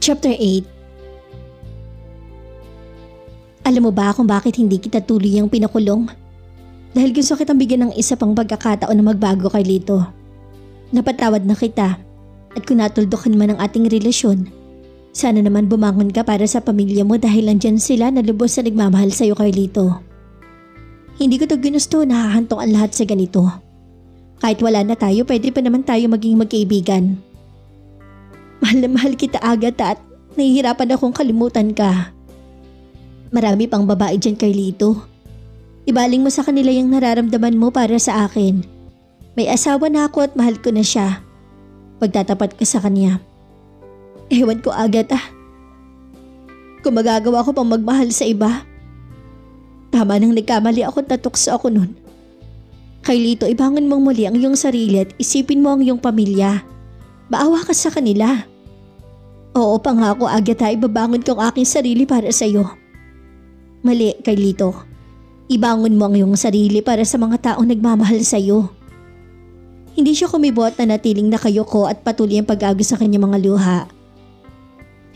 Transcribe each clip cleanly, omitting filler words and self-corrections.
Chapter 8. Alam mo ba kung bakit hindi kita tuluyang pinakulong? Dahil gusto kitang bigyan ng isa pang pagkakataon na magbago kay Lito. Napatawad na kita at kung natuldukan man ang ating relasyon, sana naman bumangon ka para sa pamilya mo dahil nandyan sila na lubos na nagmamahal sa'yo kay Lito. Hindi ko to ginusto na hahantong ang lahat sa ganito. Kahit wala na tayo, pwede pa naman tayo maging magkaibigan. Mahal na mahal kita, Agatha, at nahihirapan akong kalimutan ka. Marami pang babae dyan kay Lito. Ibaling mo sa kanila yung nararamdaman mo para sa akin. May asawa na ako at mahal ko na siya. Pagtatapat ka sa kanya. Ewan ko, Agatha. Kung magagawa ko pang magmahal sa iba. Tama nang nagkamali ako at natukso ako nun. Kay Lito, ibangon mong muli ang iyong sarili at isipin mo ang iyong pamilya. Maawa ka sa kanila. Oo, pangako, Agatha, ibabangon ko ang aking sarili para sa iyo. Mali, kay Lito. Ibangon mo ang iyong sarili para sa mga taong nagmamahal sa iyo. Hindi siya kumibo at nanatiling nakayoko at patuloy ang pag-agos sa kanyang mga luha.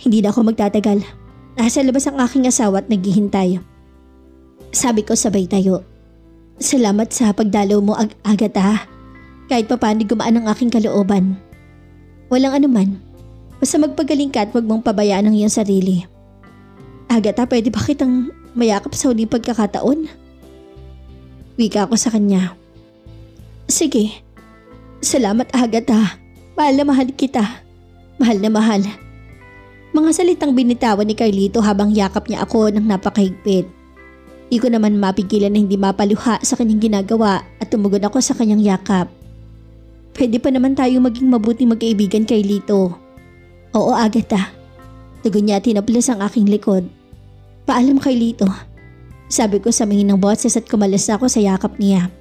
Hindi na ako magtatagal. Nasa labas ang aking asawa at naghihintay. Sabi ko sabay tayo. Salamat sa pagdalaw mo, Agatha. Kahit papaano gumaan ang aking kalooban. Walang anuman. Basta magpagaling ka at huwag mong pabayaan ang iyong sarili. Agatha, pwede ba kitang mayakap sa huling pagkakataon? Wika ako sa kanya. Sige. Salamat, Agatha. Mahal na mahal kita. Mahal na mahal. Mga salitang binitawan ni Carlito habang yakap niya ako ng napakahigpit. Di ko naman mapigilan na hindi mapaluha sa kanyang ginagawa at tumugon ako sa kanyang yakap. Pwede pa naman tayong maging mabuting magkaibigan kay Lito. Oo, Agatha. Tugon niya at hinaplas ang aking likod. Paalam kay Lito. Sabi ko sa mahinang boses at kumalas na ako sa yakap niya.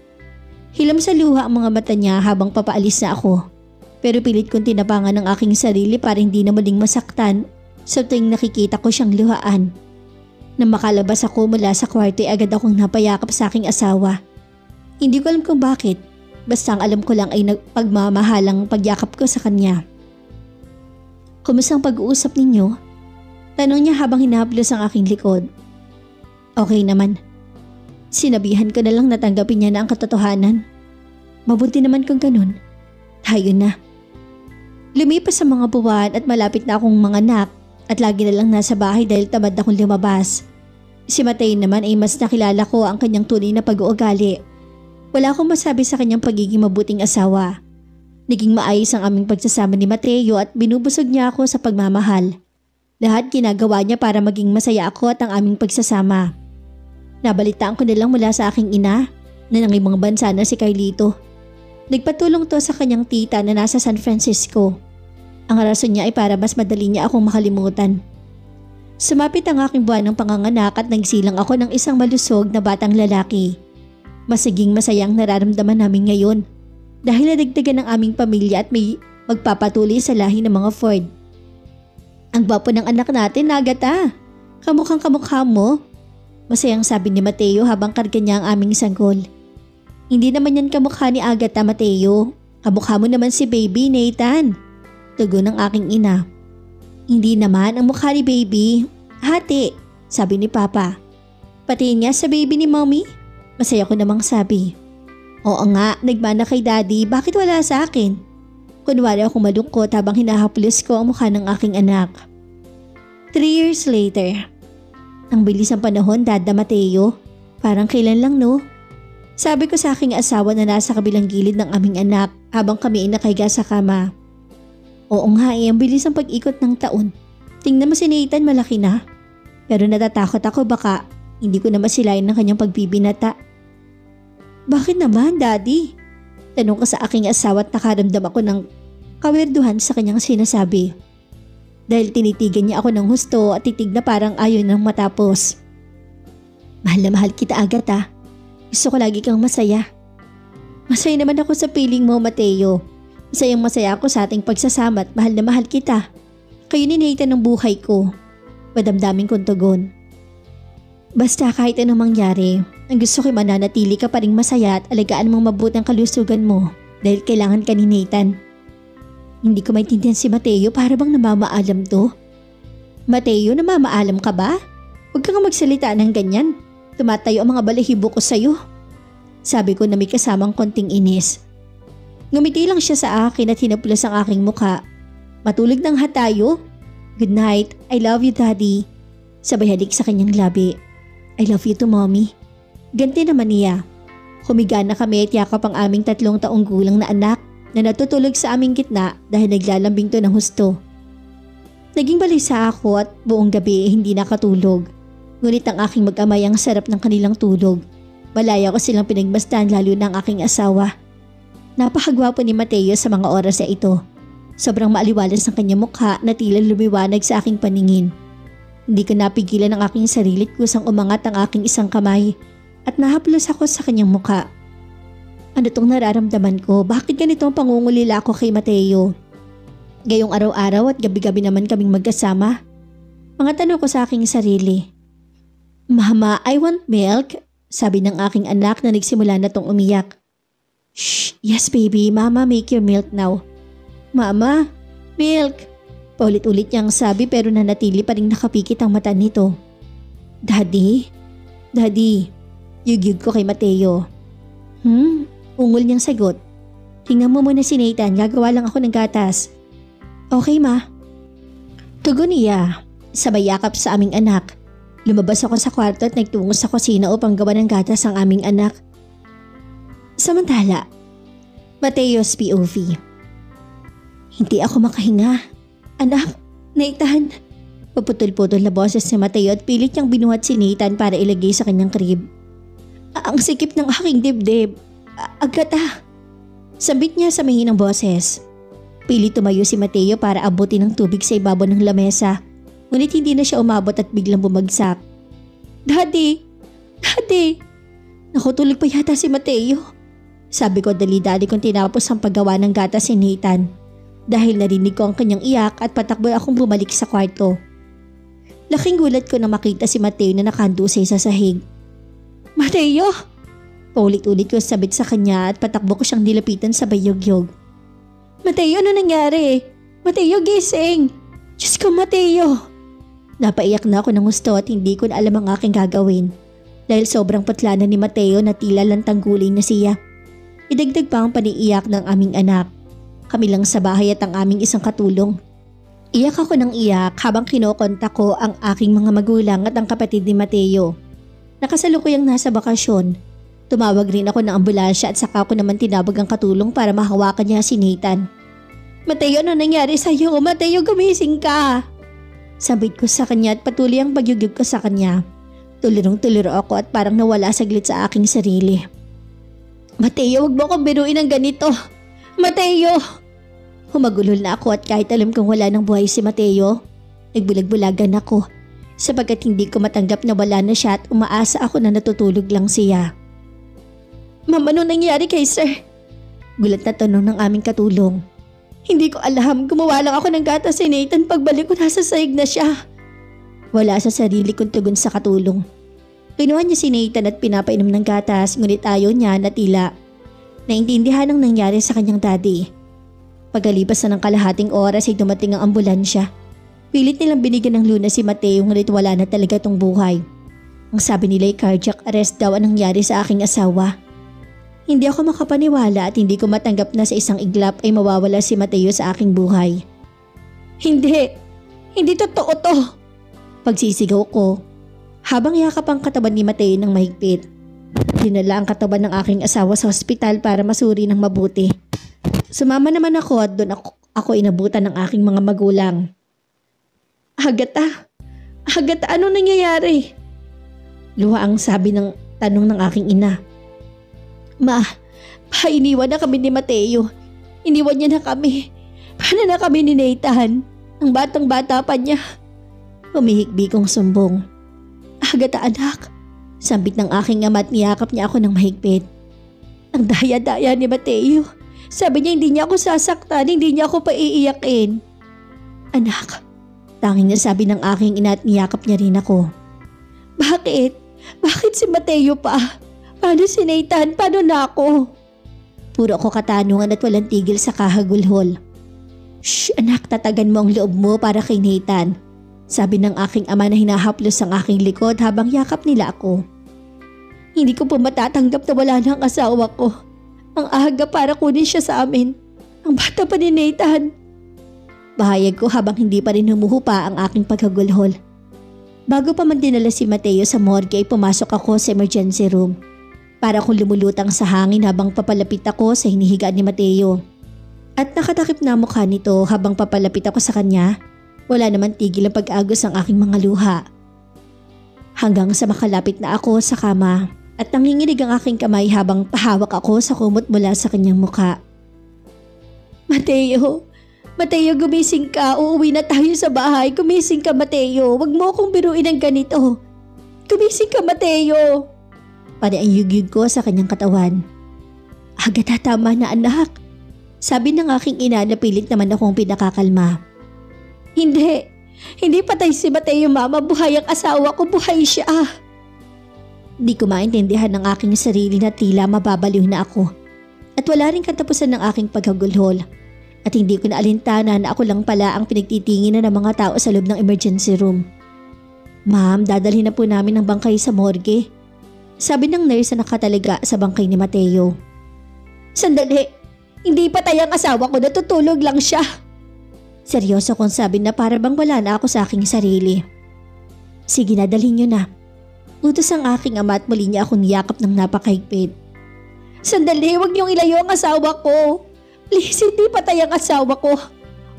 Hilam sa luha ang mga mata niya habang papaalis na ako. Pero pilit kong tinapangan ang aking sarili para hindi na muling masaktan sa tuwing nakikita ko siyang luhaan. Nang makalabas ako mula sa kwarto ay agad akong napayakap sa aking asawa. Hindi ko alam kung bakit. Basta ang alam ko lang ay pagmamahalang pagyakap ko sa kanya. Kumusta ang pag-uusap ninyo? Tanong niya habang hinahaplos ang aking likod. Okay naman. Sinabihan ko na lang na tanggapin niya na ang katotohanan. Mabuti naman kung ganun. Tayo na. Lumipas sa mga buwan at malapit na akong manganak at lagi na lang nasa bahay dahil tamad akong lumabas. Si Mateo naman ay mas nakilala ko ang kanyang tunay na pag-uugali. Wala akong masabi sa kanyang pagiging mabuting asawa. Naging maayos ang aming pagsasama ni Mateo at binubusog niya ako sa pagmamahal. Lahat ginagawa niya para maging masaya ako at ang aming pagsasama. Nabalitaan ko nilang mula sa aking ina na nangibang bansa na si Carlito. Nagpatulong to sa kanyang tita na nasa San Francisco. Ang rason niya ay para mas madali niya akong makalimutan. Sumapit ang aking buwan ng panganganak at nagsilang ako ng isang malusog na batang lalaki. Masiging masaya ang nararamdaman namin ngayon dahil nadagdagan ng aming pamilya at may magpapatuloy sa lahi ng mga Ford. Ang gwapo ng anak natin, Agatha. Kamukhang kamukha mo. Masayang sabi ni Mateo habang karga niya ang aming sanggol. Hindi naman yan kamukha ni Agatha, Mateo. Kamukha mo naman si Baby, Nathan. Tugon ng aking ina. Hindi naman ang mukha ni Baby. Hati, sabi ni Papa. Patingin nga sa baby ni Mommy. Masaya ko namang sabi. Oo nga, nagmana kay Daddy. Bakit wala sa akin? Kunwari akong malungkot habang hinahaplos ko ang mukha ng aking anak. 3 years later. Ang bilis ng panahon, Dada Mateo. Parang kailan lang, no? Sabi ko sa aking asawa na nasa kabilang gilid ng aming anak habang kami ay nakahiga sa kama. Oo nga ang bilis ng pag-ikot ng taon. Tingnan mo si Nathan, malaki na. Pero natatakot ako baka hindi ko na masilayan ng kanyang pagbibinata. Bakit naman, Daddy? Tanong ko sa aking asawa at nakaramdam ako ng kawirduhan sa kanyang sinasabi. Dahil tinitigan niya ako ng husto at titig na parang ayaw nang matapos. Mahal na mahal kita, Agatha. Gusto ko lagi kang masaya. Masaya naman ako sa piling mo, Mateo. Masayang masaya ako sa ating pagsasama at mahal na mahal kita. Kayo ni Nathan ng buhay ko. Madamdamin kong tugon. Basta kahit anong mangyari, ang gusto ko mananatili ka pa ring masaya at alagaan mong mabuti ang kalusugan mo dahil kailangan ka ni Nathan. Hindi ko maintindihan si Mateo, para bang namamaalam to. Mateo, namamaalam ka ba? Huwag ka nga magsalita ng ganyan. Tumatayo ang mga balahibo ko sa'yo. Sabi ko na may kasamang konting inis. Ngumiti lang siya sa akin at hinaplos ang aking mukha. Matulog ng hatayo. Good night. I love you, Daddy. Sabay halik sa kanyang labi. I love you too, Mommy. Ganti naman niya. Humiga na kami at yakap ang aming 3 taong gulang na anak na natutulog sa aming gitna dahil naglalambing to ng husto. Naging balisa ako at buong gabi hindi nakatulog. Ngunit ang aking mag-amay ang sarap ng kanilang tulog. Malaya ko silang pinagmasdan lalo na ang aking asawa. Napakagwapo ni Mateo sa mga oras na ito. Sobrang maaliwalas ang kanyang mukha na tila lumiwanag sa aking paningin. Hindi ko napigilan ang aking sarili at kusang umangat ang aking isang kamay at nahaplos ako sa kanyang mukha. Ano tong nararamdaman ko? Bakit ganito ang pangungulila ko kay Mateo? Gayong araw-araw at gabi-gabi naman kaming magkasama. Mga tanong ko sa aking sarili. Mama, I want milk. Sabi ng aking anak na nagsimula na tong umiyak. Shh, yes baby, Mama make your milk now. Mama, milk. Paulit-ulit niyang sabi pero nanatili pa rin nakapikit ang mata nito. Daddy? Daddy, yugyug ko kay Mateo. Ungol niyang sagot. Tingnan mo muna si Nathan, gagawa lang ako ng gatas. Okay ma. Tugon niya, sabay yakap sa aming anak. Lumabas ako sa kwarto at nagtungo sa kusina upang gawa ng gatas ang aming anak. Samantala, Mateo's POV. Hindi ako makahinga. Anak, Nathan. Paputol-putol na boses ni Mateo at pilit niyang binuhat si Nathan para ilagay sa kanyang crib. Ang sikip ng aking dibdib. Agata. Sabit niya sa mahinang boses. Pilit tumayo si Mateo para abutin ng tubig sa ibabaw ng lamesa. Ngunit hindi na siya umabot at biglang bumagsak. Daddy! Daddy! Nakutulog pa yata si Mateo. Sabi ko dali-dali kung tinapos ang paggawa ng gatas si Nathan. Dahil narinig ko ang kanyang iyak at patakbo akong bumalik sa kwarto. Laking gulat ko na makita si Mateo na nakandusay sa sahig. Mateo! Paulit-ulit ko sabit sa kanya at patakbo ko siyang nilapitan sa bayogyog. Mateo, ano nangyari? Mateo, gising! Diyos ko, Mateo! Napaiyak na ako ng gusto at hindi ko na alam ang aking gagawin. Dahil sobrang putla na ni Mateo na tila lantang guling na siya. Idagdag pa ang paniiyak ng aming anak. Kami lang sa bahay at ang aming isang katulong. Iyak ako ng iyak habang kinokontak ko ang aking mga magulang at ang kapatid ni Mateo. Nakasalukuyang nasa bakasyon. Tumawag rin ako ng ambulansya at saka ko naman tinawag ang katulong para mahawakan niya si Nathan. Mateo, ano nangyari sa'yo? Mateo, gumising ka! Sabit ko sa kanya at patuloy ang pagyugyug ko sa kanya. Tulirong-tuliro ako at parang nawala saglit sa aking sarili. Mateo, wag mo akong biruin ng ganito! Mateo! Humagulol na ako at kahit alam kong wala ng buhay si Mateo, nagbulag-bulagan ako sapagkat hindi ko matanggap na wala na siya at umaasa ako na natutulog lang siya. Ma'am, ano nangyari kay sir? Gulat na tanong ng aming katulong. Hindi ko alam, gumawa lang ako ng gatas si Nathan, pagbalik ko nasa sahig na siya. Wala sa sarili kong tugon sa katulong. Kinuha niya si Nathan at pinapainom ng gatas ngunit ayaw niya na tila. Naintindihan ang nangyari sa kanyang daddy. Pagkalipas na ng kalahating oras ay dumating ang ambulansya. Pilit nilang binigyan ng lunas si Mateo ngunit wala na talaga itong buhay. Ang sabi nila ay cardiac arrest daw ang nangyari sa aking asawa. Hindi ako makapaniwala at hindi ko matanggap na sa isang iglap ay mawawala si Mateo sa aking buhay. Hindi totoo to. Pagsisigaw ko, habang yakap ang katawan ni Mateo ng mahigpit. Dinala ang katawan ng aking asawa sa ospital para masuri ng mabuti. Sumama naman ako at doon ako inabutan ng aking mga magulang. Agata, ano nangyayari? Luha ang sabi ng tanong ng aking ina. Ma, iniwan na kami ni Mateo. Iniwan niya na kami. Paano na kami ni Nathan? Ang batang-bata pa niya. Humihikbi kong sumbong. Agata anak, sambit ng aking ama at niyakap niya ako ng mahigpit. Ang daya-daya ni Mateo. Sabi niya hindi niya ako sasaktan, hindi niya ako paiiyakin. Anak, tanging nasabi ng aking ina at niyakap niya rin ako. Bakit? Bakit si Mateo pa? Paano si Nathan? Paano na ako? Puro ako katanungan at walang tigil sa kahagulhol. Shh anak, tatagan mo ang loob mo para kay Nathan. Sabi ng aking ama na hinahaplos ang aking likod habang yakap nila ako. Hindi ko po matatanggap na wala na ang asawa ko. Ang aga para kunin siya sa amin. Ang bata pa ni Nathan. Bahayag ko habang hindi pa rin humuhupa ang aking pagkagulhol. Bago pa man dinala si Mateo sa morgue ay pumasok ako sa emergency room. Para akong lumulutang sa hangin habang papalapit ako sa hinihigaan ni Mateo. At nakatakip na mukha nito habang papalapit ako sa kanya. Wala naman tigil ang pag-agos ng aking mga luha. Hanggang sa makalapit na ako sa kama at nanginginig ang aking kamay habang pahawak ako sa kumot mula sa kanyang mukha. Mateo! Mateo, gumising ka. Uuwi na tayo sa bahay. Gumising ka, Mateo. Huwag mo akong biruin ng ganito. Gumising ka, Mateo! Pari ang yugyug ko sa kanyang katawan. Agad tama na anak. Sabi ng aking ina na pilit naman akong pinakakalma. Hindi. Hindi patay si Mateo, mama. Buhay ang asawa ko. Buhay siya. Di ko maintindihan ng aking sarili na tila mababaliw na ako. At wala rin katapusan ng aking pagkagulhol. At hindi ko na alintana na ako lang pala ang pinagtitingin na ng mga tao sa loob ng emergency room. Ma'am, dadalhin na po namin ang bangkay sa morgue. Sabi ng nurse na nakatalaga sa bangkay ni Mateo. Sandali. Hindi patay ang asawa ko. Natutulog lang siya. Seryoso kong sabi na para bang wala na ako sa aking sarili. Sige na, dalhin niyo na. Utos ang aking ama at muli niya akong niyakap ng napakahigpit. Sandali, huwag niyong ilayo ang asawa ko. Please, hindi patay ang asawa ko.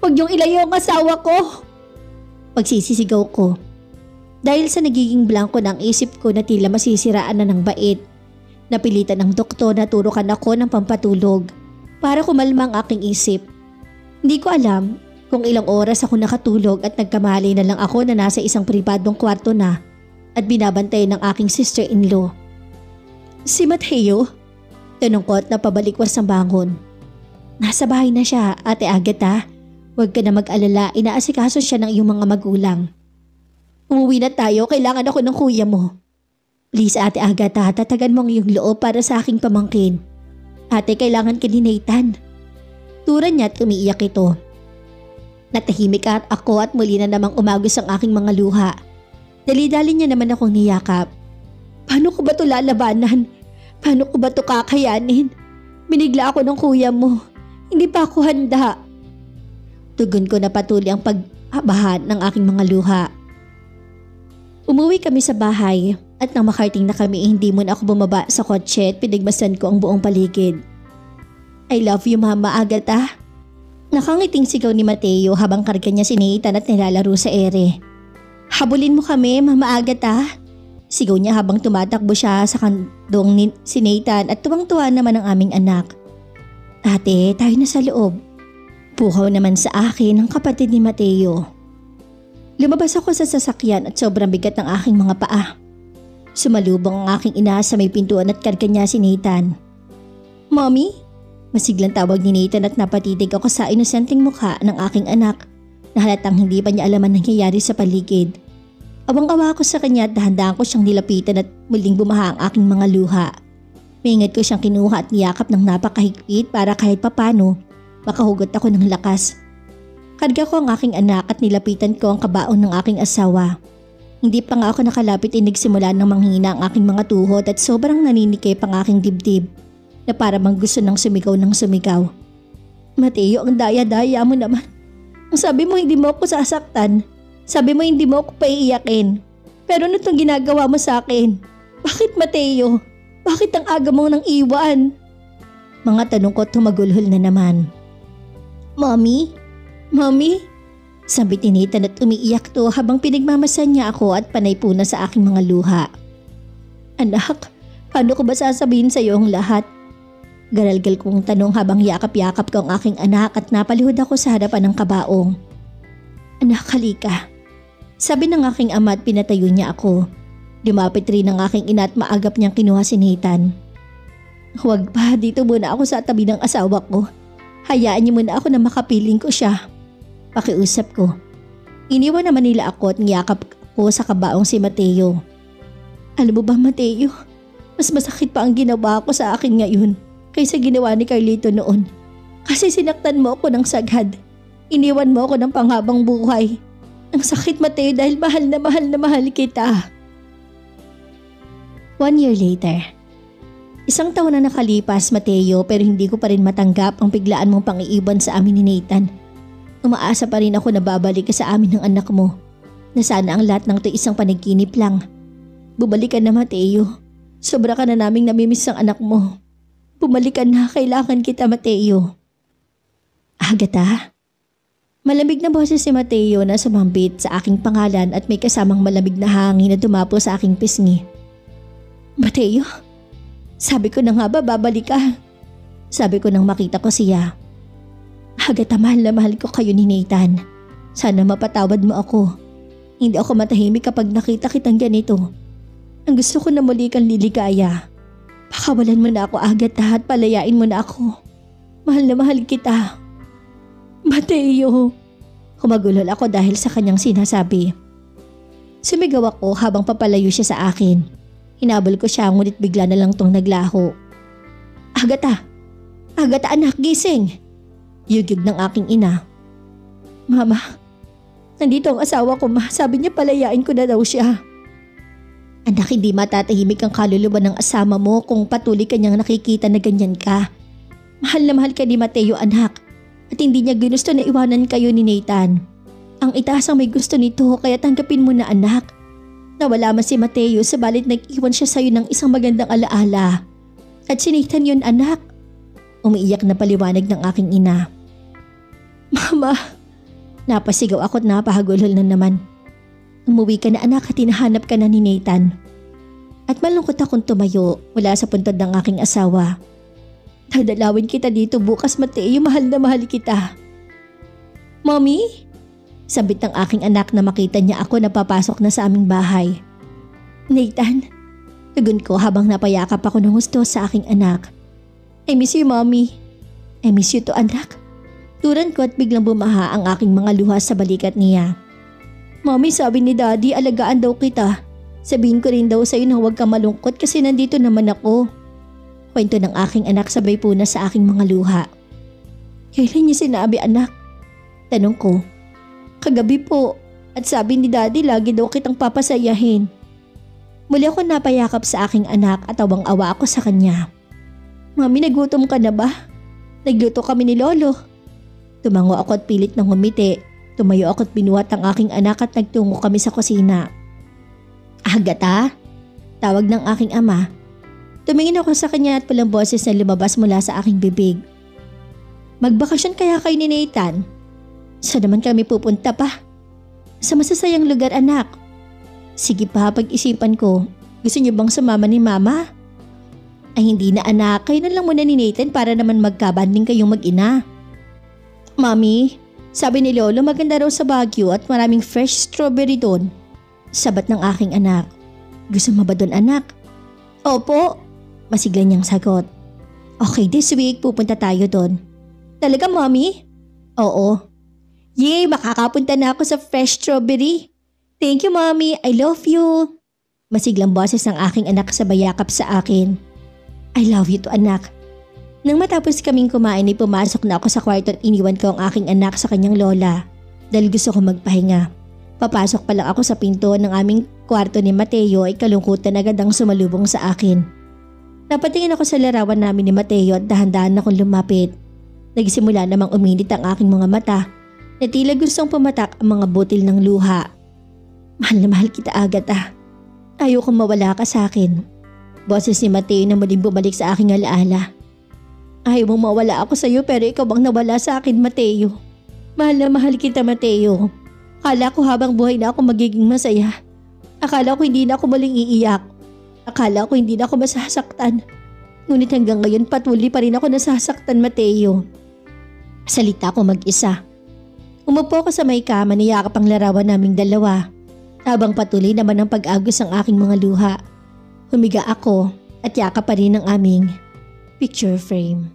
Huwag niyong ilayo ang asawa ko. Pagsisisigaw ko. Dahil sa nagiging blanko ng isip ko na tila masisiraan na ng bait. Napilitan ng doktor na turukan ako ng pampatulog para kumalma ang aking isip. Hindi ko alam kung ilang oras ako nakatulog at nagkamali na lang ako na nasa isang pribadong kwarto na at binabantay ng aking sister-in-law. Si Mateo? Tanong ko at napabalikwas ang bangon. Nasa bahay na siya, Ate Agatha. Huwag ka na mag-alala, inaasikaso siya ng iyong mga magulang. Umuwi na tayo, kailangan ako ng kuya mo. Please Ate Agatha, tatagan mo ang iyong loob para sa aking pamangkin. Ate, kailangan ka ni Nathan. Turan niya at umiiyak ito. Natahimik at ako at muli na namang umagos ang aking mga luha. Dali-dali niya naman akong niyakap. Paano ko ba ito lalabanan? Paano ko ba ito kakayanin? Binigla ako ng kuya mo. Hindi pa ako handa. Tugon ko na patuloy ang paghabahan ng aking mga luha. Umuwi kami sa bahay at nang makarating na kami hindi muna ako bumaba sa kotse at pinagmasdan ko ang buong paligid. I love you, Mama Agatha. Nakangiting sigaw ni Mateo habang karga niya si Nathan at nilalaro sa ere. Habulin mo kami, Mama Agatha. Sigaw niya habang tumatakbo siya sa kandong ni si Nathan at tuwang-tuwa naman ang aming anak. Ate, tayo na sa loob. Pukaw naman sa akin ang kapatid ni Mateo. Lumabas ako sa sasakyan at sobrang bigat ng aking mga paa. Sumalubong ang aking ina sa may pintuan at karga niya si Nathan. Mommy? Masiglang tawag ni Nathan at napatitig ako sa inosenteng mukha ng aking anak na halatang hindi pa niya alam ang nangyayari sa paligid. Awang-awa ako sa kanya at dahan-dahan ko siyang nilapitan at muling bumaha ang aking mga luha. Maingad ko siyang kinuha at niyakap ng napakahigpit para kahit papano makahugot ako ng lakas. Karga ko ang aking anak at nilapitan ko ang kabaon ng aking asawa. Hindi pa nga ako nakalapit ay nagsimula ng manghina ang aking mga tuhod at sobrang naninikip ang aking dibdib. Na para bang gusto ng sumigaw ng sumigaw. Mateo, ang daya-daya mo naman. Ang sabi mo hindi mo ako sasaktan. Sabi mo hindi mo ako paiiyakin. Pero ano itong ginagawa mo sa akin? Bakit Mateo? Bakit ang aga mo nang iwan? Mga tanong ko tumagulhol na naman. Mommy? Mommy? Sabi ni Nathan at umiiyak to habang pinagmamasan niya ako at panay po na sa aking mga luha. Anak, paano ko ba sasabihin sa iyo ang lahat? Garalgal kong tanong habang yakap-yakap ko ang aking anak at napalihod ako sa harapan ng kabaong. Anak, halika. Sabi ng aking ama at pinatayo niya ako. Lumapit rin ang aking ina at maagap niyang kinuha si Nathan. Huwag pa, dito muna ako sa tabi ng asawa ko. Hayaan niyo muna ako na makapiling ko siya. Pakiusap ko. Iniwan naman nila ako at niyakap ko sa kabaong si Mateo. Alam mo ba Mateo, mas masakit pa ang ginawa ko sa akin ngayon kaysa ginawa ni Carlito noon. Kasi sinaktan mo ako ng sagad. Iniwan mo ako ng panghabang buhay. Ang sakit, Mateo, dahil mahal na mahal kita. 1 year later. 1 taon na nakalipas, Mateo, pero hindi ko pa rin matanggap ang biglaan mong pang-iiban sa amin ni Nathan. Umaasa pa rin ako na babalik ka sa amin ng anak mo, na sana ang lahat ng ito isang panaginip lang. Bumalik ka na, Mateo. Sobra ka na naming namimiss ang anak mo. Bumalik ka na, kailangan kita, Mateo. Agatha? Malamig na boses si Mateo na sumambit sa aking pangalan at may kasamang malamig na hangin na dumapo sa aking pisngi. Mateo? Sabi ko na nga ba babalik ka? Sabi ko nang makita ko siya. Agatha, mahal na mahal ko kayo ni Nathan. Sana mapatawad mo ako. Hindi ako matahimik kapag nakita kitang ganito. Ang gusto ko na muli kang liligaya. Pakawalan mo na ako, Agatha, at palayain mo na ako. Mahal na mahal kita. Mateo! Humagulol ako dahil sa kanyang sinasabi. Sumigaw ako habang papalayo siya sa akin. Hinabol ko siya ngunit bigla na lang tong naglaho. Agatha! Agatha, anak, gising! Yugyug ng aking ina. Mama, nandito ang asawa ko, ma. Sabi niya palayain ko na daw siya. Anak, hindi matatahimik ang kaluluwa ng asawa mo kung patuloy kanyang nakikita na ganyan ka. Mahal na mahal ka ni Mateo, anak. At hindi niya ginusto na iwanan kayo ni Nathan. Ang itaas ang may gusto nito kaya tanggapin mo na, anak. Nawala man si Mateo sabalit nag-iwan siya sa'yo ng isang magandang alaala. At si Nathan yun, anak. Umiiyak na paliwanag ng aking ina. Mama! Napasigaw ako at napahagulol na naman. Umuwi ka na, anak, at hinahanap ka na ni Nathan. At malungkot akong tumayo mula sa puntod ng aking asawa. Dadalawin kita dito bukas, Mateo, mahal na mahal kita. Mommy? Sabit ng aking anak na makita niya ako na papasok na sa aming bahay. Nathan, tugon ko habang napayakap ako ng gusto sa aking anak. I miss you, Mommy. I miss you to, anak. Turan ko at biglang bumaha ang aking mga luha sa balikat niya. Mommy, sabi ni Daddy, alagaan daw kita. Sabihin ko rin daw sa'yo na huwag ka malungkot kasi nandito naman ako. Kwento ng aking anak sabay puna sa aking mga luha. Kailan niya sinabi, anak? Tanong ko. Kagabi po. At sabi ni Daddy, lagi daw kitang papasayahin. Muli ako napayakap sa aking anak at awang-awa ako sa kanya. Mami, nagutom ka na ba? Nagluto kami ni Lolo. Tumango ako at pilit ng ngumiti. Tumayo ako at binuhat ang aking anak at nagtungo kami sa kusina. Agatha? Tawag ng aking ama. Tumingin ako sa kanya at pulang boses na lumabas mula sa aking bibig. Magbakasyon kaya kayo ni Nathan? Saan naman kami pupunta pa? Sa masasayang lugar, anak. Sige pa, pag-isipan ko. Gusto niyo bang sumama ni Mama? Ay hindi na, anak, kayo na lang muna ni Nathan para naman magkabanding kayong mag-ina. Mami, sabi ni Lolo maganda raw sa Baguio at maraming fresh strawberry doon. Sabat ng aking anak. Gusto mo ba doon, anak? Opo. Masigla niyang sagot. Okay, this week pupunta tayo doon. Talaga, Mommy? Oo. Yay, makakapunta na ako sa fresh strawberry. Thank you, Mommy. I love you. Masiglang boses ng aking anak sa bayakap sa akin. I love you to, anak. Nang matapos kaming kumain ay pumasok na ako sa kwarto at iniwan ko ang aking anak sa kanyang lola dahil gusto ko magpahinga. Papasok pa lang ako sa pinto ng aming kwarto ni Mateo ay kalungkutan agad ang sumalubong sa akin. Napatingin ako sa larawan namin ni Mateo at dahan-dahan akong lumapit. Nagsimula namang uminit ang aking mga mata na tila gustong pumatak ang mga butil ng luha. Mahal na mahal kita, Agatha. Ayokong mawala ka sa akin. Boses ni Mateo na muling bumalik sa aking alaala. Ayaw mong mawala ako sa iyo pero ikaw bang nawala sa akin, Mateo. Mahal na mahal kita, Mateo. Akala ko habang buhay na ako magiging masaya. Akala ko hindi na ako muling iiyak. Akala ko hindi na ako masasaktan. Ngunit hanggang ngayon patuloy pa rin ako nasasaktan, Mateo. Salita ko mag-isa. Umupo ako sa may kama, niyakap ang larawan naming dalawa. Habang patuloy naman ang pag-agos ng aking mga luha. Humiga ako at yakap pa rin ang aming picture frame.